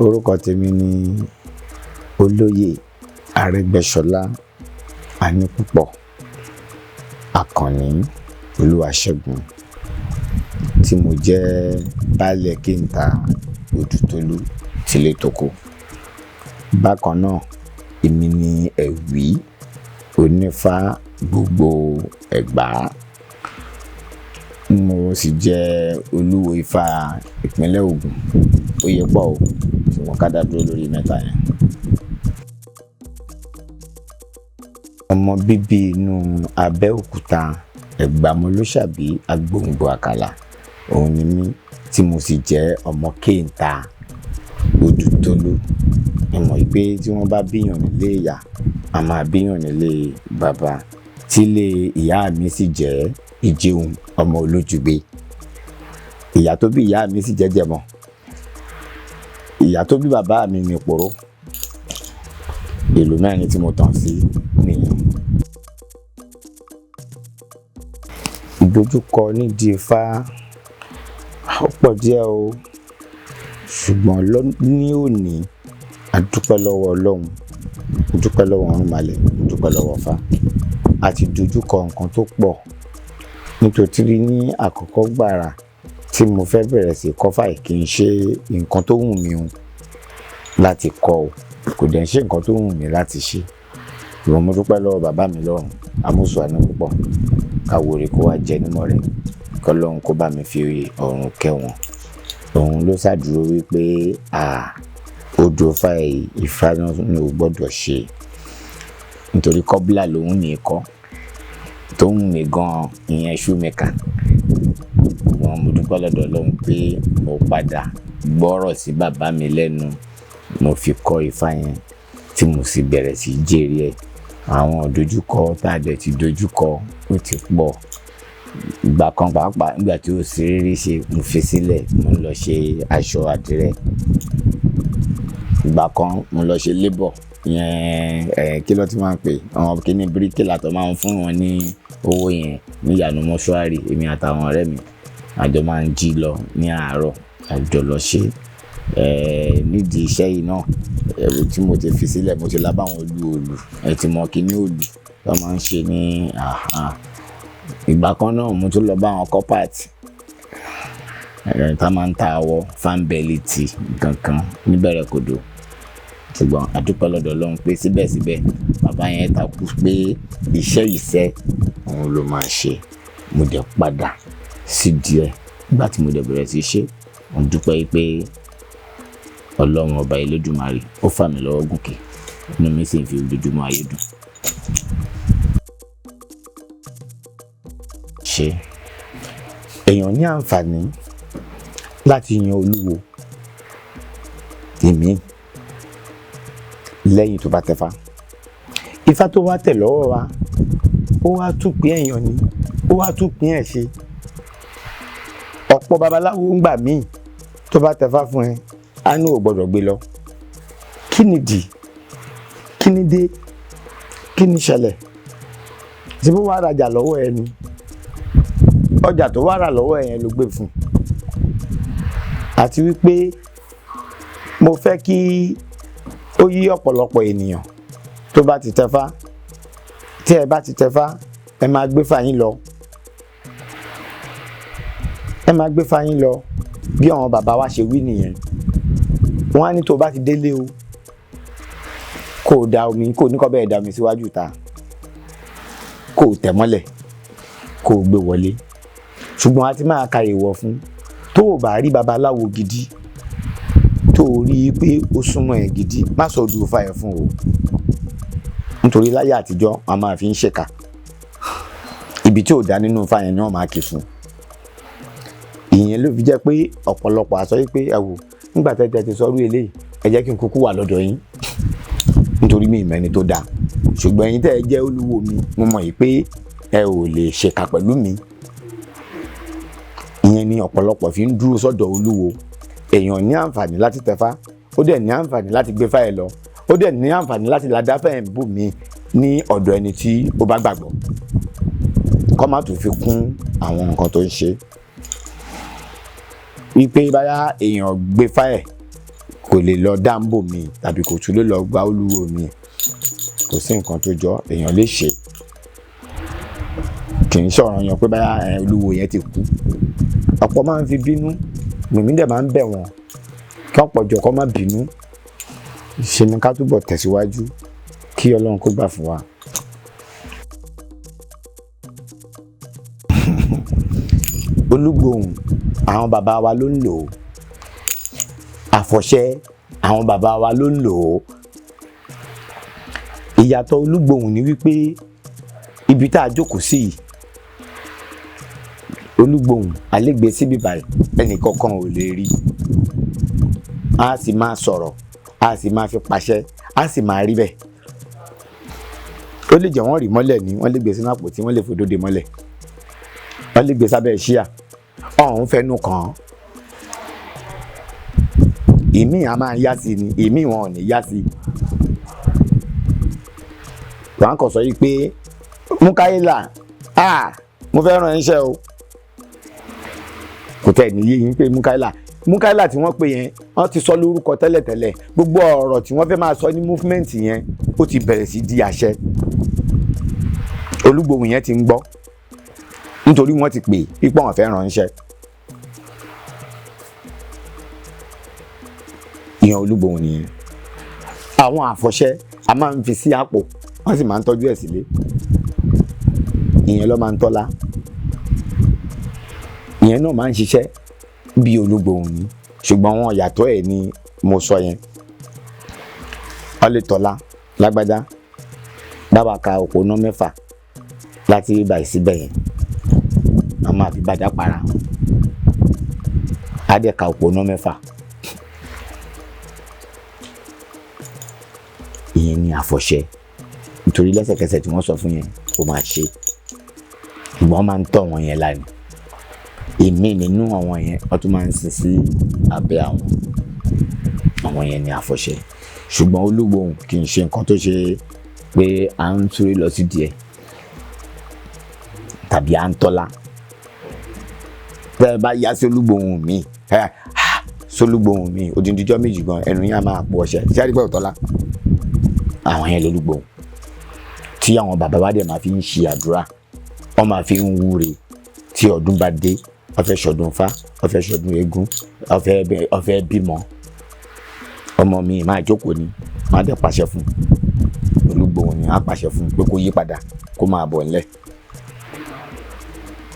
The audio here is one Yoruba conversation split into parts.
Orúkọ tèmi ni Olóyè Aregbesola Anipupo Akanni Oluwasegun tí mo jẹ́ baálẹ̀ Kínta Odùtolú tilé toko. Bákan náà, èmi ni ẹ̀wí onífá gbogbo Ẹ̀gbá. Mo sì jẹ́ Olúwo Ifá ìpínlẹ̀ Ògùn. Ó yẹ pọ̀ o, ṣùgbọ́n ká dá dúró lórí mẹ́ta yẹn. Ọmọ bíbí inú Abẹ́òkúta Ẹ̀gbámọlúṣàbí Agbòǹgbò Àkàlà òun ni mí, tí mo sì jẹ́ ọmọ Kínta Odùtolú. Ẹ mọ̀ pé tí wọ́n bá bíyàn nílé ìyá, a máa bíyàn nílé bàbá. Tílé ìyá mi sì jẹ́ Ìjẹun ọmọ Olójúgbé. Ìyá tó bí ìyá mi sì jẹ́ Jẹ̀mọ́. Ìyá tó bí bàbá mi ní Ìpòró. Ìlú mẹ́rin tí mo tàn sí nìyẹn. Ìdojúkọ nídìí Ifá ó pọ̀ díẹ̀ o, ṣùgbọ́n ní òní a dúpẹ́ lọ́wọ́ Ọlọ́run, a dúpẹ́ lọ́wọ́ Ọ̀rúnmàlẹ̀, a dúpẹ́ lọ́wọ́ Ifá. A ti dojúkọ nǹkan tó pọ̀ nítorí ní àkọ́kọ́ gbàrà tí mo fẹ́ bẹ̀rẹ̀ sí kọ́fà kì í ṣe nǹkan tó wù mí láti kọ́ o, kò dẹ̀ ṣe nǹkan tó wù mí láti ṣe. Ìwọ̀n mo dúpẹ́ lọ́wọ́ bàbá mi lọ́run, Amósùn Anipupo, káwòrè kó wá jẹ nímọ̀ rẹ̀, kọ́lọ́run kó bá mi fi ọ̀run kẹ́ wọn. Òun ló ṣàdúró wípé odò Ifá náà ni ò gbọ́dọ̀ ṣe, nítorí kọ́bílà lòun ní ikọ́ tó ń mi gan ìyẹn ṣúmẹ́kà. Wọn mo dúpẹ́ lọ́dọ̀ Ọlọ́run pé mo padà gbọ́rọ̀ sí bàbá mi lẹ́nu, mo fi kọ́ Ifá yẹn tí mo sì bẹ̀rẹ̀ sí jèrè ẹ̀. Àwọn ìdojúkọ tá a dẹ̀ ti dojúkọ ó ti pọ̀. Ìgbà kan pàápàá nígbà tí ó sì rírí ṣe, mo fi sílẹ̀, mo ń lọ ṣe aṣọ àdìrẹ. Ìgbà kan mo lọ ṣe labour, ìyẹn kí ló ti máa ń pè àwọn kíní bíríkìlà tó máa ń fún wọn ní owó yẹn ní ìyànà mọ́ṣúárì. Èmi àtàwọn ọ̀rẹ́ mi àjọ máa ń jí lọ ní àárọ̀, àjọ lọ ṣe. Nídìí iṣẹ́ yìí náà, ẹ̀rù tí mo ti fi sílẹ̀, mo ti lá bá àwọn olú ẹ ti mọ kíní òlù tó máa ń ṣe ní ìgbà kan náà. Mo tún lọ bá àwọn corporate tá máa ń ta àwọ̀ fanbelity kankan níbẹ̀rẹ̀ kòdó. Ṣùgbọ́n a dúpẹ́ lọ́dọ̀ Ọlọ́run pé síbẹ̀síbẹ̀ bàbá yẹn takú pé iṣẹ́ òun ló máa ṣe. Mo dẹ̀ padà sí díẹ̀. Nígbà tí mo dẹ̀ bẹ̀rẹ̀ sí ṣe, mo dúpẹ́ pé Ọlọ́run ọba Elédùmarè ó fà mí lọ́wọ́ gòkè, inú mi sì ń fi ojoojúmọ́ ayé dùn. Ṣé èèyàn ní àǹfààní láti yan Olúwo èmi lẹ́yìn tó bá tẹ̀fá? Ifá tó wá tẹ̀ lọ́wọ́ wa, ó wá tún pín èèyàn ni, ó wá tún pín ẹ̀ ṣe. Ọ̀pọ̀ babaláwo ń gbà míì tó bá tẹ̀fá fún ẹ, á ní ò gbọ́dọ̀ gbé lọ. Kí ni dì? Kí ni dé? Kí ni ṣẹlẹ̀? Tí bó wá rajà lọ́wọ́ ẹ ni, ọjà tó wá rà lọ́wọ́ ẹ yẹn ló gbé fún. Àti wípé mo fẹ́ kí ó yí ọ̀pọ̀lọpọ̀ ènìyàn tó bá ti tẹ̀fá, tí ẹ bá ti tẹ̀fá, ẹ máa gbé fáyín lọ. Ẹ máa gbé fáyín lọ bí àwọn bàbá wa ṣe wí nìyẹn. Wọ́n á ní tó bá ti délé o, kò da omi, kò ní kọ́ bẹ́ẹ̀ da omi síwájú ta, kò tẹ̀ mọ́lẹ̀, kò gbé wọlé. Ṣùgbọ́n a ti máa ka èèwọ̀ fún. Tó o bá rí babaláwo gidi, tó o rí pé ó súnmọ́ ẹ̀ gidi, má sọ odò Ifá ẹ̀ fún o. Nítorí láyé àtijọ́ a máa fi ń ṣèkà. Ibi tí ò dá nínú Ifá yẹn ni wọ́n máa kì fún. Ìyẹn ló fi jẹ́ pé ọ̀pọ̀lọpọ̀ á sọ wípé ẹ wò, nígbà tẹ́tẹ́ ti sọ́rú eléyìí, ẹ jẹ́ kí n kúkú wà lọ́dọ̀ yín. Nítorí mi ìmọ̀ ẹni tó dáa. Ṣùgbọ́n ẹ̀yin tẹ́ ẹ jẹ́ Olúwo mi, mo mọ̀ yìí pé ẹ ò lè ṣèkà pẹ̀lú mi. Ìyẹn ni ọ̀pọ̀lọpọ̀ fi ń dúró sọ́dọ̀ Olúwo. Èèyàn ní àǹfààní láti tẹ̀fá, ó dẹ̀ ní àǹfààní láti gbé fá ẹ lọ, ó dẹ̀ ní àǹfààní láti la dáfẹ́ ẹ̀ bù mí ní ọ̀dọ̀ ẹni tí ó bá gbàgbọ́, kó má tún fi kún àwọn nǹkan tó ń ṣe. Wípé báyà èèyàn gbé fáẹ̀ kò lè lọ dáńbò mi tàbí kò tún lè lọ gba Olúwo mi, kò sí nǹkan tó jọ, èèyàn lè ṣe. Kì í ṣọ̀rọ̀ yan pé báyà Olúwo yẹn ti kú. Ọ̀pọ̀ máa ń fi bínú, mímí dẹ̀ máa ń bẹ̀ wọ́n kí ọ̀pọ̀ jọ kó má bínú. Ṣe ni ká túbọ̀ tẹ̀síwájú kí Ọlọ́run kó gbà fún wa. Olúgbòhùn àwọn bàbá wa ló ń lò ó. Àfọ̀ṣẹ àwọn bàbá wa ló ń lò ó. Ìyàtọ̀ Olúgbòhùn ni wípé ibi tá a jókòó sí yìí, Olúgbòhùn àlégbé síbí báyìí ẹnì kankan ò lè rí. A sì máa sọ̀rọ̀, a sì máa fi pàṣẹ, a sì máa rí bẹ́ẹ̀. Ó lè jẹ́ wọ́n rí mọ́lẹ̀ ni, wọ́n lè gbé sínú àpótí, wọ́n lè fòdóde mọ́lẹ̀, wọ́n lè gbé sábẹ́ ṣíà, ọ̀hún fẹnu kàn án. Ìmí a máa yá sí ni, ìmí wọn ò ní yá sí. Wọ́n kàn sọ yìí pé Mukaila, mo fẹ́ rán iṣẹ́ o. Kò tẹ̀ níyé yín pé Mukaila tí wọ́n pè yẹn, wọ́n ti sọ lórúkọ tẹ́lẹ̀tẹ́lẹ̀. Gbogbo ọ̀rọ̀ tí wọ́n fẹ́ máa sọ ní movement yẹn, ó ti bẹ̀rẹ̀ sí di àṣẹ. Olúgbòhùn yẹn ti ń gbọ́ nítorí wọ́n ti pè pípọ̀ wọ́n fẹ́ rán iṣẹ́. Ìyẹn Olúgbòhùn nìyẹn. Àwọn àfọ̀ṣẹ a máa ń fi sí àpò, wọ́n sì máa ń tọ́jú ẹ̀ sílé. Ìyẹn ló máa ń tọ́lá. Ìyẹn náà máa ń ṣiṣẹ́ bí Olúgbòhùn ni, ṣùgbọ́n wọn yàtọ̀ ẹ̀ ni mo sọ yẹn. Wọ́n lè tọ́lá lágbádá, bàbá ka òpónà 6 láti ibà síbẹ̀ yẹn. Wọ́n máa fi bàjá para. Á dẹ̀ ka òpónà 6. Ìyẹn ni àfọ̀ṣẹ. Nítorí lẹ́sẹ̀kẹsẹ̀ tí wọ́n sọ fún yẹn, ó máa ṣe. Ṣùgbọ́n máa ń tọ̀ wọ́n yẹn lánàá. Ìmí nínú àwọn yẹn wọ́n tún máa ń sin sí abẹ́ àwọn yẹn ni àfọ̀ṣẹ. Ṣùgbọ́n Olúgbòhùn kì í ṣe nǹkan tó ṣe pé à ń súré lọ sí díẹ̀ tàbí à ń tọ́lá. Tẹ́ ẹ bá yá sí Olúgbòhùn mi, Olúgbòhùn mi odindijọ́ méjì gan ẹnu yẹn á máa pọ̀ ọṣẹ. Ṣé àdìpẹ́ òtọ́lá? Àwọn yẹn lolúgbòhùn tí àwọn bàbá wa dẹ̀ máa fi ń ṣe àdúrà, wọ́n máa fi ń wúre tí ọdún bá dé. Wọ́n fẹ́ ṣọdún Ifá, wọ́n fẹ́ ṣọdún eégún, wọ́n fẹ́ bímọ. Ọmọ mi máa jókòó ni, wọ́n á dẹ̀ pàṣẹ fún Olúgbòhùn ni, wọ́n á pàṣẹ fún pé kó yí padà, kó máa bọ̀ nílẹ̀.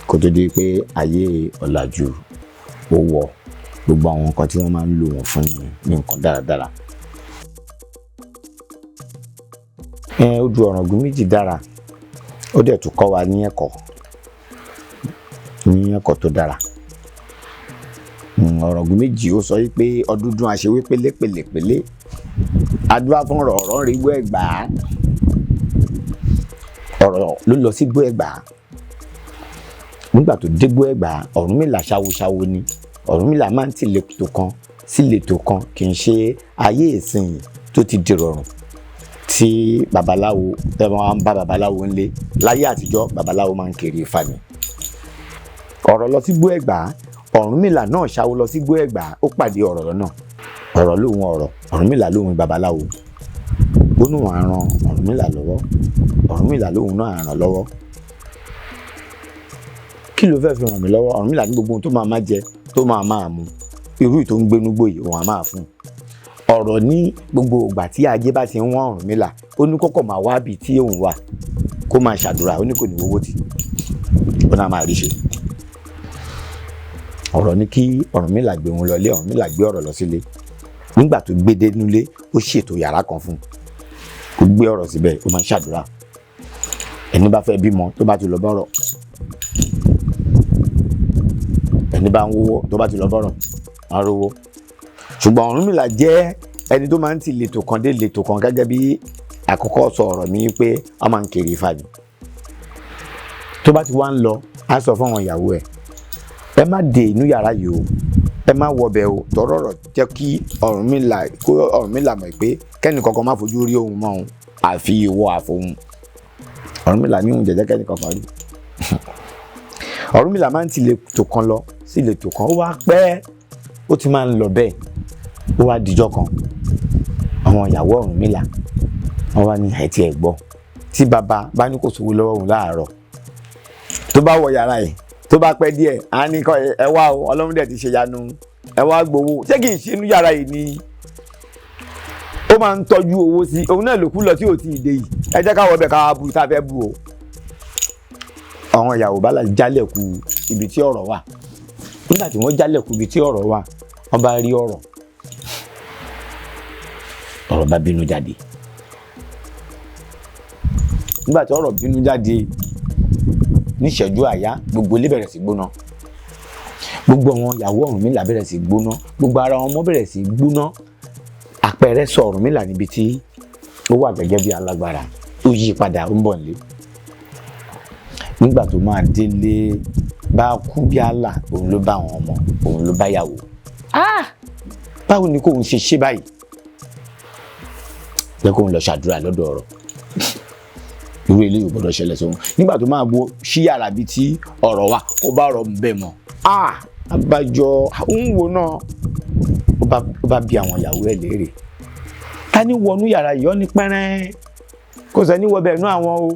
Kó tó di pé ayé ọ̀làjú ó wọ gbogbo àwọn nǹkan tí wọ́n máa ń lò wọ́n fún ní nǹkan dáradára. Odù Ọ̀ràngún méjì dára, ó dẹ̀ tún kọ́ wa ní ẹ̀kọ́ tó dára. Ọ̀ràngún méjì ó sọ wípé ọdúndún àṣewé pélépélépélé, adúlá fún ọ̀rọ̀ rí gbọ́ Ẹ̀gbá. Ọ̀rọ̀ ló lọ sí gbọ́ Ẹ̀gbá. Nígbà tó dé gbọ́ Ẹ̀gbá, Ọ̀rúnmìlà ṣawoṣawo ni. Ọ̀rúnmìlà máa ń tì letò kan sí letò kan, kì í ṣe ayé ìsìn tó ti dìrọ̀rùn tí babaláwo tẹ́ wọ́n bá babaláwo ńlé. Láyé àtijọ́ babaláwo máa ń kiri Ifá ni. Ọ̀rọ̀ lọ sí gbọ́ Ẹ̀gbá, Ọ̀rúnmìlà náà ṣawo lọ sí gbọ́ Ẹ̀gbá, ó pàdé ọ̀rọ̀ lọ́nà. Ọ̀rọ̀ lóhun ọ̀rọ̀, Ọ̀rúnmìlà lóhun babaláwo. Ó ní wọn ràn Ọ̀rúnmìlà lọ́wọ́, Ọ̀rúnmìlà lóhun náà ràn lọ́wọ́. Kí ló fẹ́ fi ràn mí lọ́wọ́? Ọ̀rúnmìlà ní gbogbo ohun tó máa jẹ, tó máa mu, irú ìtò ń gbénú gbòyè òun á máa fún. Ọ̀rọ̀ ní gbogbo ìgbà tí ajé bá ti ń wọ́n Ọ̀rúnmìlà, ó ní kọ́kọ́ máa wá bí tí òun wà, kó máa ṣàdúrà, ó ní kò ní owó tì, ó náà máa rí ṣe. Ọ̀rọ̀ ní kí Ọ̀rúnmìlà gbé wọn lọlé, Ọ̀rúnmìlà gbé ọ̀rọ̀ lọ sílé. Nígbà tó gbé dé nílé, ó ṣètò yàrá kan fún un, kó gbé ọ̀rọ̀ síbẹ̀, ó máa ń ṣàdúrà. Ẹni bá fẹ́ bímọ tó bá ti lọ bọ́rọ̀, ẹni bá ń wówó tó bá ti lọ bọ́rọ̀, á rówó. Ṣùgbọ́n Ọ̀rúnmìlà jẹ́ ẹni tó máa ń ti letò kan dé letò kan, gẹ́gẹ́ bí àkọ́kọ́ sọ ọ̀rọ̀ mi pé wọ́n máa ń kiri Ifá ni. Tó bá ti wá ń lọ, á sọ fún àwọn ìyàwó ẹ̀, ẹ má dé inú yàrá yìí o, ẹ má wọbẹ̀ o, tọrọ ọ̀rọ̀ jẹ́ kí Ọ̀rúnmìlà mọ̀ pé kẹ́ni kankan má fojú rí òun mọ́ òun, àfi ìwọ àfohùn. Ọ̀rúnmìlà ní òun jẹ́jẹ́ kẹ́ni kankan rí. Ọ̀rúnmìlà máa ń ti ìletò kan lọ sí ìletò kan, ó wá pẹ́, ó ti máa ń lọ bẹ́ẹ̀. Ó wá dijọ́ kan, àwọn ìyàwó Ọ̀rúnmìlà wọ́n wá ní àìtí ẹ̀ gbọ́, tí bàbá bá ní kò sówó lọ́wọ́ òun láàárọ̀, tó bá wọ yàrá ẹ̀ tó bá pẹ́ díẹ̀ á ní kọ́ ẹ wá o, Ọlọ́run dẹ̀ ti ṣe yanu, ẹ wá gbowó. Ṣé kì í ṣe inú yàrá yìí ni ó máa ń tọ́jú owó sí? Òun náà ló kú lọ tí ò tí ì dé yìí, ẹ jẹ́ ká wọ bẹ̀ ká bu tá a fẹ́ bu o. Àwọn ìyàwó bá jálẹ̀kù ibi tí ọ̀rọ̀ wà. Nígbà tí wọ́n jálẹ̀kù ibi tí ọ̀rọ̀ wà, wọ́n bá rí ọ̀rọ̀ bá bínú jáde. Nígbà tí ọ̀rọ̀ bínú jáde, níṣẹ́jú àyá gbogbo ilé bẹ̀rẹ̀ sí gbóná, gbogbo àwọn ìyàwó Ọ̀rúnmìlà bẹ̀rẹ̀ sí gbóná, gbogbo ara wọn bẹ̀rẹ̀ sí gbóná. Àpẹẹrẹ sọ Ọ̀rúnmìlà níbi tí ó wà gẹ́gẹ́ bí alágbára, ó yí padà, ó ń bọ̀ nílé. Nígbà tó máa délé, bá kú bí àlà, òun ló bá àwọn ọmọ, òun ló bá yàwó. Báwo ni kóun ṣe báyìí? Jẹ́ kóun lọ ṣàdúrà lọ́dọ̀ ọ̀rọ̀. Irú eléyìí ò gbọdọ̀ ṣẹlẹ̀ sóhun. Nígbà tó máa bo ṣí yàrá bíi tí ọ̀rọ̀ wà, ó bá ọ̀rọ̀ ń bẹ̀ mọ́. Abájọ òun wo náà, ó bá bi àwọn ìyàwó ẹ̀ léèrè. Ta ni wọnú yàrá yìí? Ó ní pẹ́rẹ́, kò sẹ́ni wọ bẹ̀ nú àwọn o,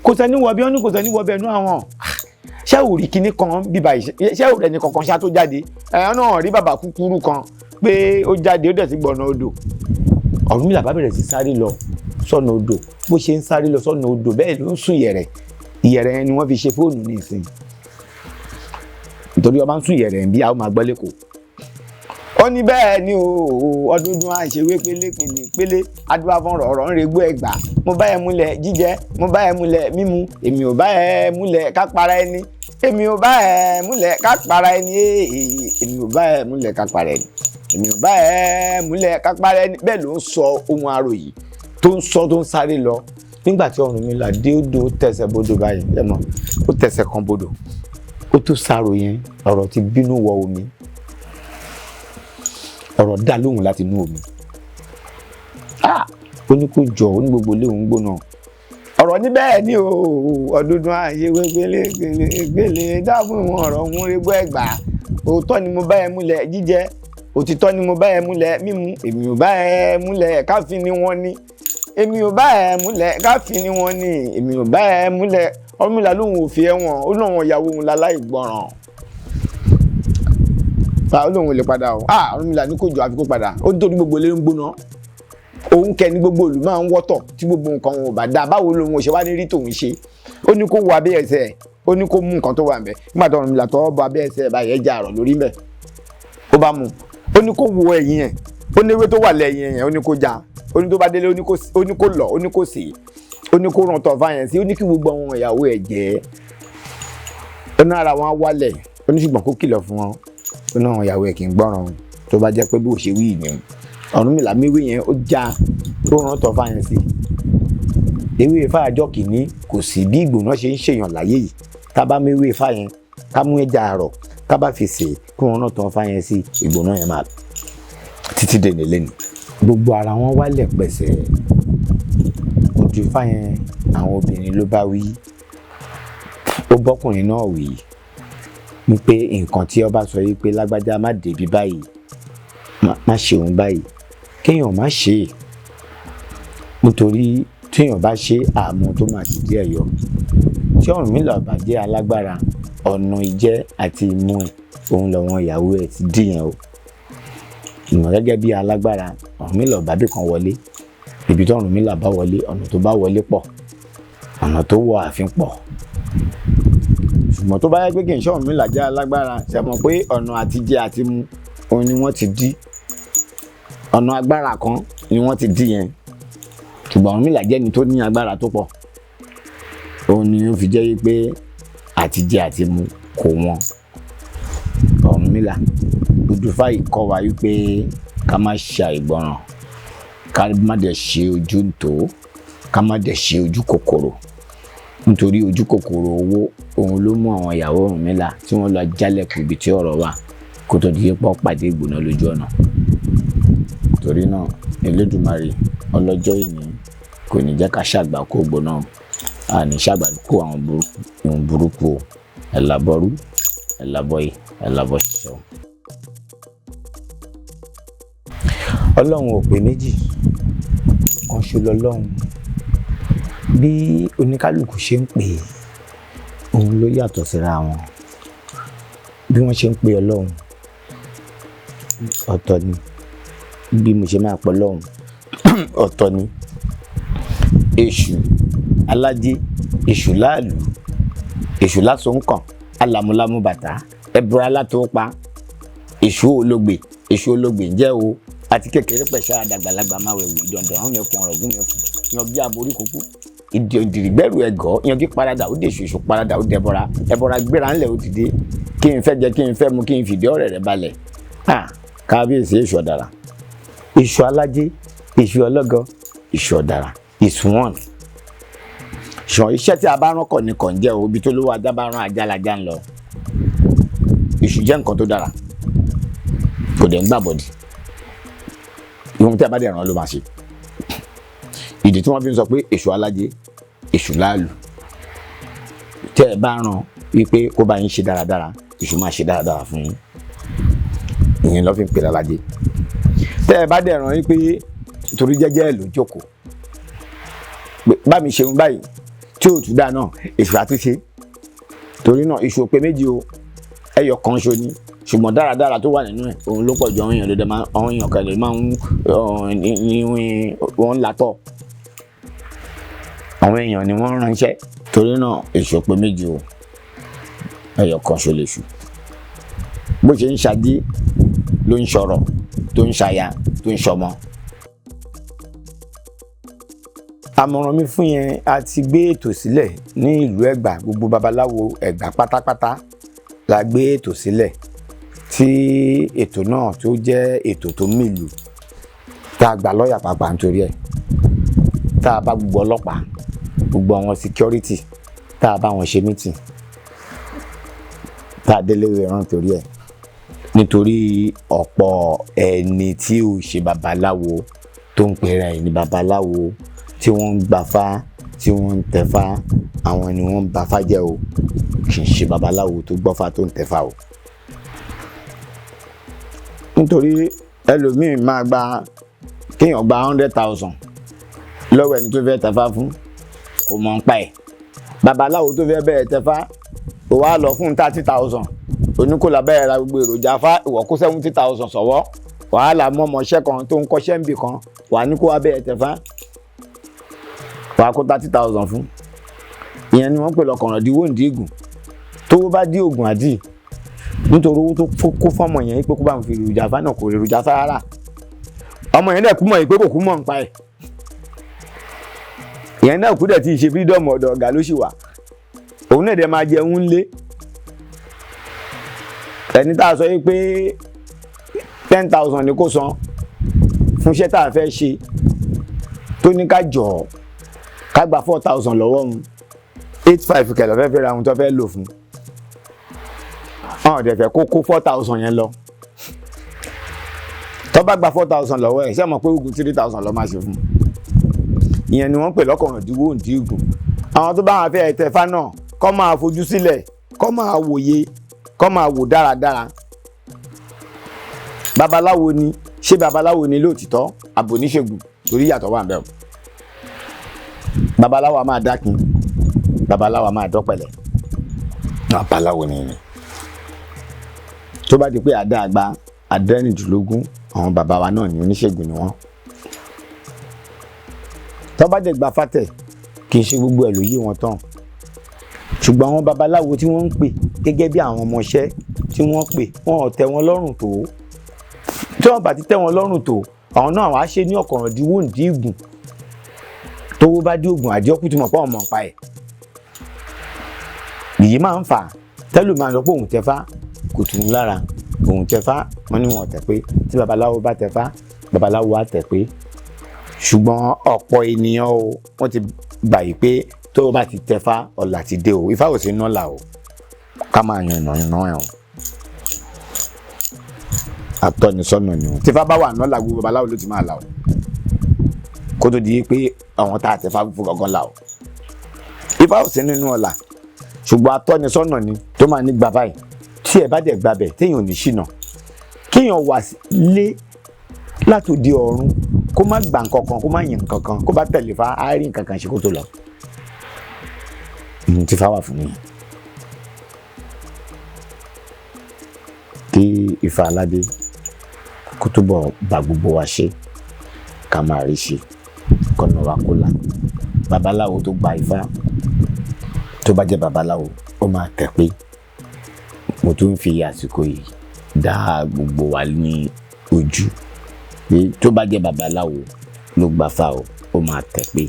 kò sẹ́ni wọ bí, ó ní kò sẹ́ni wọ bẹ̀ nú àwọn. Ṣé ò rí kinní kan bíbá yìí? Ṣé ò rẹ̀ ní kankan ṣá tó jáde? Ẹ̀yàn náà rí bàbá kúkúrú kan pé ó jáde, ó dẹ̀ sí gbọ̀nà odò. Ọ̀rúnmìlà bá bẹ̀rẹ̀ sí sáré lọ sọ́nà odò. Bó ṣe ń sáré lọ sọ́nà odò, bẹ́ẹ̀ ló ń sùn ìyẹ̀rẹ̀. Ìyẹ̀rẹ̀ yẹn ni wọ́n fi ṣe fóònù ní ìsìn. Nítorí ọba ń sùn ìyẹ̀rẹ̀ bí a ó máa gbọ́ lẹ́kọ̀ọ́. Ó ní bẹ́ẹ̀ ni ọdúndún àṣewé pélé adúbá fún ọ̀rọ̀ ń regbó ẹ̀gbà. Mo bá ẹ múlẹ̀ jíjẹ, mo bá ẹ múlẹ̀ mímu, èmi ò bá ẹ múlẹ̀ ká para ẹni, èmi ò bá ẹ múlẹ̀ ká para ẹni, èmi ò bá ẹ múlẹ̀ ká para ẹni, èmi ò bá ẹ múlẹ̀ ká para ẹni. Bẹ́ẹ̀ ló ń sọ ohun arò yìí tó ń sọ, tó ń sáré lọ. Nígbà tí Ọ̀rúnmìlà dé odò, tẹsẹ̀ bodò báyìí, ẹ mọ̀, ó tẹsẹ̀ kan bodò, ó tó sáró yẹn, ọ̀rọ̀ ti bínú wọ omi, ọ̀rọ̀ dá lóhùn láti inú omi. Ó ní kó jọ, ó ní gbogbo ilé òun gbóná. Ọ̀rọ̀ ní bẹ́ẹ̀ ni ọdúndún àṣewé gbélé dáàbò ìwọ̀n ọ̀rọ̀ ń regbó ẹ̀gbà. Òótọ́ ni mo bá ẹ múlẹ̀ jíjẹ, òtítọ́ ni mo bá ẹ múlẹ̀ mímu, èmi ò bá ẹ múlẹ̀ káfíń ni wọ́n ní, èmi ò bá ẹ múlẹ̀ káfíń ni wọ́n ní, èmi ò bá ẹ múlẹ̀. Ọ̀rúnmìlà lóhùn òfin ẹ̀wọ̀n, ó lóhùn ìyàwó òun láláì gbọ́ràn. Ó lóhùn ò lè padà o. Ọ̀rúnmìlà ní kò jọ àfi kó padà. Ó nítorí gbogbo ilé ń gbóná. Òun kẹ́ni gbogbo ìlú máa ń wọ́tọ̀ tí gbogbo nǹkan wọn ò bá dáa. Báwo lòun ò ṣe wá ní rí tòun ṣe? Ó ní kó wo abẹ́ ẹsẹ̀ ẹ̀, ó ní kó mú nǹkan tó wà ńbẹ̀. Nígbà tó Ọ̀rúnmìlà tọwọ́ bọ abẹ́ ẹsẹ̀ ẹ̀ báyìí, ẹja àrọ̀ lórí ńbẹ̀. Ó bá mú, ó ní kó wo ẹ̀yìn ẹ̀, ó ní ewé tó wà lẹ́yìn ẹ̀, ó ní kó já, ó ní tó bá délé, ó ní kó lọ̀, ó ní kó sè, ó ní kó ràn tọ̀ fáyẹn sí, ó ní kí gbogbo àwọn ìyàwó ẹ̀ jẹ́. Ó ní ara wọn á wálẹ̀, ó ní ṣùgbọ́n kó kìlọ̀ fún wọn. Ó ní àwọn ìyàwó ẹ̀ kì í gbọ́ràn tó bá jẹ́ pé bó ṣe wí ni. Ọ̀rúnmìlà méwé yẹn ó já, ó ràn tọ̀ fáyẹn sí. Ewé Ifá àjọ kìíní kò sí bí ìgbóná ṣe ń ṣèyàn láyé yìí. Ká bá méwé Ifá yẹn, ká mú ẹja àrọ̀, ká bá fi sè, kí wọn náà tọ̀ fáyẹn sí, ìgbóná yẹn máa títí dèní lẹ́nu. Gbogbo ara wọn wálẹ̀ pẹ̀sẹ̀. Ojú Ifá yẹn àwọn obìnrin ló bá wí, ó bọ́kùnrin náà wí wípé nǹkan tí ọba sọ yìí pé lágbájá má débi báyìí, má ṣe òun báyìí, kéèyàn má ṣe é, nítorí téèyàn bá ṣe àmọ́ tó máa ti díẹ̀ yọ. Tí Ọ̀rúnmìlà bá jẹ́ alágbára, ọ̀nà ìjẹ àti ìmu ẹ̀, òun lọ́wọ́ ìyàwó ẹ̀ ti dì yẹn o. Ìmọ̀ gẹ́gẹ́ bí alágbára, Ọ̀rúnmìlà bá bí kan wọlé, ibi tí Ọ̀rúnmìlà bá wọlé, ọ̀nà tó bá wọlé pọ̀, ọ̀nà tó wọ ààfin pọ̀. Ṣùgbọ́n tó bá yẹ pé kì í ṣe Ọ̀rúnmìlà jẹ́ alágbára, ṣe mọ̀ pé ọ̀nà àtijẹ àti mu òun ni wọ́n ti dí, ọ̀nà agbára kan ni wọ́n ti dí yẹn. Ṣùgbọ́n Ọ̀rúnmìlà jẹ́ ni tó ní agbára tó pọ̀, òun ni ó fi jẹ́ pé àtijẹ àti mu kò wọ́n. Ọ̀rúnmìlà Ifá yìí kọ́ wa wípé ká má ṣe àìgbọràn, ká má dẹ̀ ṣe ojú ntò, ká má dẹ̀ ṣe ojú kòkòrò. Nítorí ojú kòkòrò owó òun ló mú àwọn ìyàwó Ọ̀rúnmìlà tí wọ́n lọ jálẹ̀kù ibi tí ọ̀rọ̀ wà kó tó di pọ́ pàdé ìgbóná lójú ọ̀nà. Torí náà Elédùmarè ọlọ́jọ́ ìní kò ní jẹ́ ká ṣàgbà kó gbóná. àní ṣàgbàkú àwọn ohun burúkú o ẹ̀làbọ̀rú ẹ̀làbọ̀yì ẹ̀làbọ̀ṣiṣẹ́ o. Ọlọ́run ò pé méjì, kan ṣo lọ́lọ́run. Bí oníkálùkù ṣe ń pè òun ló yàtọ̀ síra wọn. Bí wọ́n ṣe ń pè Ọlọ́run ọ̀tọ̀ ni, bí mo ṣe máa pè Ọlọ́run ọ̀tọ̀ ni. Èṣù alájé, èṣù láàlú, èṣù lásòǹkàn, alámúlámú bàtà, ẹbùrà látòópa, èṣù ológbè jẹ́ o. Àti kékeré pẹ̀ṣẹ́ àdàgbàlagbà máa wẹ̀wù ìdọ̀ndọ̀ àwọn mẹ́kun ọ̀rọ̀gún mẹ́kun yan bí aborí kúkú ìdìrìgbẹ́rù ẹ̀gọ́ yan kí parada ó dé èṣù parada ó dẹbọra ẹbọra gbéra ńlẹ̀ ó dìde kí n fẹ́ jẹ kí n fẹ́ mu kí n fìdí ọ̀rẹ́ rẹ̀ balẹ̀. Kábíyèsí èṣù ọ̀dàrà, èṣù alájé, èṣù ọlọ́gọ, èṣù ọ̀dàrà, èṣù wọn. ṣùgbọ́n iṣẹ́ tí a bá rán kọ̀ ní kàn jẹ́ o, ibi tó lówó ajá bá rán ajá lajá ń lọ. Èṣù jẹ́ nǹkan tó dára kò dẹ̀ ń gbàbọ̀dì. Ìwọ̀n tí a bá dẹ̀ ràn ló máa ṣe. Ìdí tí wọ́n fi ń sọ pé èṣù alájé, èṣù láàlú. Tẹ́ ẹ bá ràn wípé kó bá yín ṣe dáradára, èṣù máa ṣe dáradára fún yín. Ìyẹn ló fi ń pè lálájé. Tẹ́ ẹ bá dẹ̀ ràn wípé torí jẹ́jẹ́ ẹ̀ ló jókòó. Bá mi ṣeun báyìí tí ò tún dá náà, èṣù àtúnṣe. Torí náà èṣù ò pé méjì o, ẹyọ kan ṣo ni. Ṣùgbọ́n dáradára tó wà nínú ẹ̀ òun ló pọ̀ jù àwọn èèyàn lóde máa àwọn èèyàn kẹlẹ̀ máa ń wọ́n látọ̀. Àwọn èèyàn ni wọ́n ránṣẹ́. Torí náà èṣù pé méjì o, ẹyọ kan ṣo lè ṣù. Bó ṣe ń ṣadí ló ń ṣọ̀rọ̀, tó ń ṣaya, tó ń ṣọmọ. Àmọ̀ràn mi fún yẹn, a ti gbé ètò sílẹ̀ ní ìlú Ẹ̀gbá, gbogbo babaláwo Ẹ̀gbá pátápátá la gbé ètò sílẹ̀. Tí ètò náà tó jẹ́ ètò tó mìlú, tá a gba lọ́ọ̀yà pàápàá nítorí ẹ̀, tá a bá gbogbo ọlọ́pàá, gbogbo àwọn security, tá a bá wọn ṣe meeting, tá a délé rẹ̀ rán torí ẹ̀. Nítorí ọ̀pọ̀ ẹni tí ò ṣe babaláwo tó ń pera ẹ̀ ní babaláwo, tí wọ́n ń gbafá, tí wọ́n ń tẹ̀fá, àwọn ni wọ́n ń bafá jẹ́ o, kì í ṣe babaláwo tó gbọ́fá tó ń tẹ̀fá o. Nítorí ẹlòmíì máa gba kéèyàn gba 100,000 lọ́wọ́ ẹni tó fẹ́ tẹ̀fá fún, kò mọ̀ ń pa ẹ̀. Babaláwo tó fẹ́ bẹ̀rẹ̀ tẹ̀fá, ó wá lọ fún 30,000, oníkòlá bẹ̀rẹ̀ ra gbogbo èròjà fá, ìwọ kó 70,000 sọ̀wọ́, wàhálà mọ́ ọmọọṣẹ́ kan tó ń kọ́ṣẹ́ níbì kan, wà ní kó wá bẹ̀rẹ̀ tẹ̀fá, wà á kó 30,000 fún. Ìyẹn ni wọ́n pè lọ́kànràn díwó ìdígùn. Tó bá dí ògùn àdì, nítorí owó tó kó fọ́mọ yẹn pé kó bá ń fi èròjà fá náà kò rí èròjà fá rárá. Ọmọ yẹn dẹ̀ kú mọ̀ pé kò kú mọ̀ ń pa ẹ̀. Ìyẹn náà kú dẹ̀ tí ì ṣe freedom ọ̀dọ̀ ọ̀gá ló ṣì wà. Òun náà dẹ̀ máa jẹun ńlé. Ẹni tá a sọ pé 10,000 ni kó san fún iṣẹ́ tá a fẹ́ ṣe, tó ní ká jọ̀ ká gba 4,000 lọ́wọ́ òun, 8,500 kẹlẹ̀ fẹ́ fẹ́ ra ohun tó fẹ́ lò fún. Ọ̀n dẹ̀ fẹ́ kó 4,000 yẹn lọ. Tó bá gba 4,000 lọ́wọ́ ẹ̀, ṣé mọ̀ pé oògùn 3,000 lọ́ máa ṣe fún. Ìyẹn ni wọ́n pè lọ́kànràn díwó ìdígùn. Àwọn tó bá wọn fẹ́ tẹ̀fá náà kó máa fojú sílẹ̀, kó máa wòye, kó máa wò dáradára. Babaláwo ni, ṣé babaláwo ni lóòtítọ́ àbò oníṣègùn? Torí yàtọ̀ wà ńbẹ̀ o. Babaláwo a máa dákin, babaláwo a máa dọ́pẹ̀lẹ̀. Babaláwo ni ni. Tó bá di pé àdá àgbà àdẹ́rìndínlógún, àwọn bàbá wa náà ni oníṣègùn ni wọ́n. Tó bá dẹ̀ gba fátẹ̀, kì í ṣe gbogbo ẹ̀ ló yé wọn tán. Ṣùgbọ́n àwọn babaláwo tí wọ́n ń pè gẹ́gẹ́ bí àwọn ọmọọṣẹ́ tí wọ́n pè, wọn ò tẹ́ wọn lọ́rùn tó. Tí wọ́n bá ti tẹ́ wọn lọ́rùn tó, àwọn náà wàá ṣe ní ọ̀kànràn díwó ìdígùn. Tówó bá dé ògùn àdí ọkùn tí mọ̀ pé ọmọ ń pa ẹ̀. Èyí máa ń fà tẹ́lù máa sọ pé òun tẹ̀fá kò tún lára, òun tẹ̀fá wọ́n ní wọn tẹ̀ pé, tí babaláwo bá tẹ̀fá, babaláwo á tẹ̀ pé. Ṣùgbọ́n ọ̀pọ̀ ènìyàn o, wọ́n ti gbà yìí pé tó bá ti tẹ̀fá ọ̀la ti dé o, Ifá ò sí nọ́là o, ká máa yan ìnà ẹ̀ o. Àtọ́nisọ́nà ni o. Tífá bá wà nọ́là gbogbo babaláwo ló ti máa là o. Kó tó di pé àwọn tá a tẹ̀fá fún gangan là o. Ifá ò sí nínú ọ̀la ṣùgbọ́n atọ́nisọ́nà ni tó máa ní gbà báyìí tí ẹ bá dẹ̀ gbà bẹ̀ téèyàn ò ní ṣìnà kéèyàn wà lé látòdì ọ̀run kó má gbà nǹkankan kó má yìn nǹkankan kó bá tẹ̀lé Ifá á rí nǹkankan ṣe kó tó lọ. Tí Ifá wà fún nìyẹn. Kí Ifá aládé kó túbọ̀ bá gbogbo wa ṣe ká máa rí ṣe kọ́nà wa kó là. Babaláwo tó gba Ifá tó bá jẹ́ babaláwo ó máa tẹ̀ pé. Mo tún fi àsìkò yìí dá gbogbo wa ní ojú pé tó bá jẹ́ babaláwo ló gba Ifá ó máa tẹ̀ pé.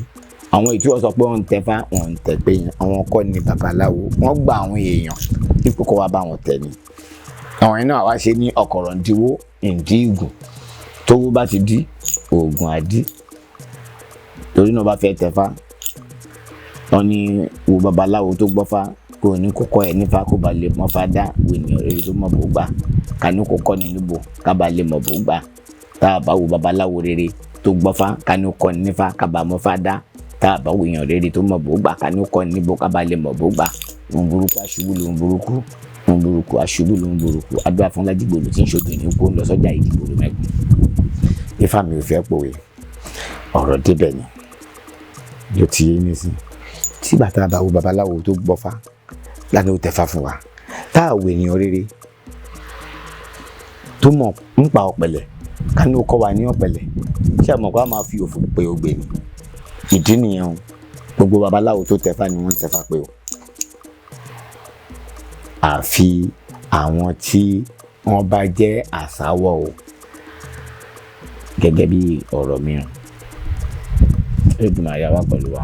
Àwọn ètò sọ pé wọ́n ń tẹ̀fá wọ́n ń tẹ̀ pé àwọn kọ́ ni babaláwo wọ́n gba àwọn èèyàn dípò kó wá bá wọn tẹ̀ ni. Àwọn yẹn náà wá ṣe ní ọ̀kọ̀rọ̀ǹdíwó ìdí ìgùn tówó bá ti dí oògùn àdí. Torí náà bá fẹ́ tẹ̀fá wọ́n ní wo babaláwo tó gbọ́fá kò ní kókó ẹ̀ nífá kó ba lè mọ́fá dá wènìyàn rere tó mọ̀ bó gbà ká ní kókó ní níbo ká ba lè mọ̀ bó gbà tá a bá wo babaláwo rere tó gbọ́fá ká ní kókó ní nífá ká ba mọ́fá dá tá a bá wo èèyàn rere tó mọ̀ bó gbà ká ní kókó ní níbo ká ba lè mọ̀ bó gbà. Ohun burúkú aṣubú lóhun burúkú ohun burúkú aṣubú lóhun burúkú àdúrà fún Lájígbòlù tí ń ṣojú ní kó ń lọ sọ́jà Ìdìgbòlù mẹ́kùn. Ifá mi ò fẹ́ pòwe ọ̀rọ̀ débẹ̀ ni yóò ti yé ní sí tí bàtà bá wo babaláwo tó gbọ́fá lánàá ó tẹ̀fá fún wa tá a wo ènìyàn rere tó mọ̀ ń pa ọ̀pẹ̀lẹ̀ ká ní ó kọ́ wa ní ọ̀pẹ̀lẹ̀ ṣé àmọ́ kó a máa fi òfò pe ògbè ni ìdí nìyẹn o gbogbo babaláwo tó tẹ̀fá ni wọ́n ń tẹ̀fá pé o àfi àwọn tí wọ́n bá jẹ́ àsáwọ̀ o gẹ́gẹ́ bí ọ̀rọ̀ mìíràn. Èdùmàrè á wà pẹ̀lú wa.